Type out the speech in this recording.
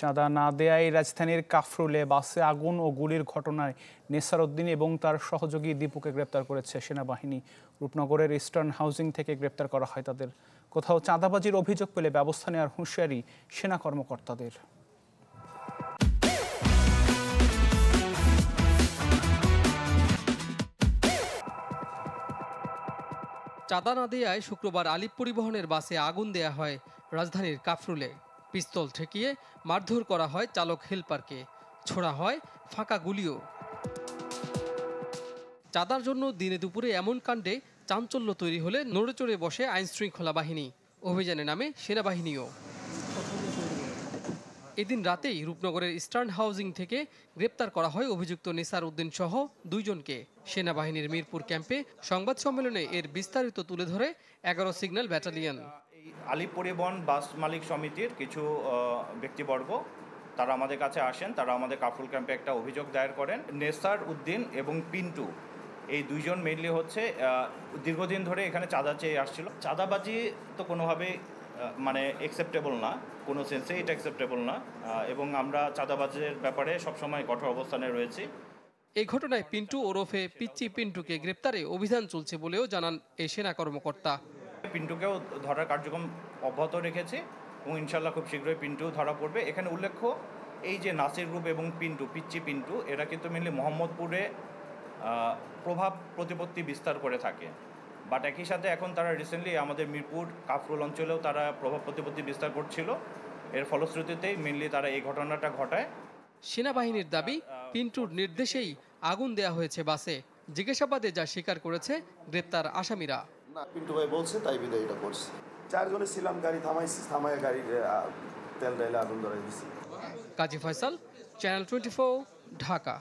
চাঁদা না দেয়ায় রাজধানীর কাফরুলে বাসে আগুন ও গুলির ঘটনায় নেসার উদ্দিন এবং তার সহযোগী দীপুকে গ্রেপ্তার করেছে সেনাবাহিনী। রূপনগরের ইস্টার্ন হাউজিং থেকে গ্রেপ্তার করা হয় তাদের। কোথাও চাঁদাবাজির অভিযোগ পেলে ব্যবস্থা নেওয়ার হুঁশিয়ারি সেনা কর্মকর্তাদের। চাঁদা না দেয়ায় শুক্রবার আলিপ পরিবহনের বাসে আগুন দেয়া হয় রাজধানীর কাফরুলে। পিস্তল ঠেকিয়ে মারধর করা হয় চালক হেলপারকে, ছোড়া হয় ফাঁকা গুলিও। চাঁদার জন্য দিনে দুপুরে এমন কাণ্ডে চাঞ্চল্য তৈরি হলে নড়েচড়ে বসে আইনশৃঙ্খলা বাহিনী। অভিযানে নামে সেনাবাহিনীও। এদিন রাতেই রূপনগরের ইস্টার্ন হাউজিং থেকে গ্রেপ্তার করা হয় অভিযুক্ত নেসার উদ্দিন সহ 2 জনকে। সেনাবাহিনীর মিরপুর ক্যাম্পে সংবাদ সম্মেলনে এর বিস্তারিত তুলে ধরে 11 সিগন্যাল ব্যাটালিয়ন। আলিপ পরিবহন বাস মালিক সমিতির কিছু ব্যক্তিবর্গ তারা আমাদের কাছে আসেন, তারা আমাদের কাফরুল ক্যাম্পে একটা অভিযোগ দায়ের করেন। নেসার উদ্দিন এবং পিন্টু, এই 2 জন মেইনলি হচ্ছে দীর্ঘদিন ধরে এখানে চাঁদা চেয়ে আসছিল। চাঁদাবাজি তো কোনোভাবেই মানে অ্যাকসেপ্টেবল না, কোনো সেন্সে এটা অ্যাকসেপ্টেবল না, এবং আমরা চাঁদাবাজির ব্যাপারে সবসময় কঠোর অবস্থানে রয়েছি। এই ঘটনায় পিন্টু ওরফে পিচ্চি পিন্টুকে গ্রেপ্তারে অভিযান চলছে বলেও জানান এই সেনা কর্মকর্তা। পিন্টুকেও ধরার কার্যক্রম অব্যাহত রেখেছি এবং ইনশাল্লাহ খুব শীঘ্রই পিন্টু ধরা পড়বে। এখানে উল্লেখ্য, এই যে নাসির গ্রুপ এবং পিচ্চি পিন্টু, এরা কিন্তু মেনলি মোহাম্মদপুরে প্রভাব প্রতিপত্তি বিস্তার করে থাকে। বাট একই সাথে এখন তারা রিসেন্টলি আমাদের মিরপুর কাফরুল অঞ্চলেও তারা প্রভাব প্রতিপত্তি বিস্তার করছিল। এর ফলশ্রুতিতেই মেনলি তারা এই ঘটনাটা ঘটায়। সেনাবাহিনীর দাবি, পিন্টুর নির্দেশেই আগুন দেয়া হয়েছে বাসে। জিজ্ঞাসাবাদে যা স্বীকার করেছে গ্রেপ্তার আসামিরা। না, পিন্টু ভাই বলছে তাই বিদায় এটা করছে। 4 জনে ছিলাম, গাড়ি থামায় গাড়ির তেল ডাইলে আগুন ধরাই দিছি। কাজী ফয়সাল, চ্যানেল 24, ঢাকা।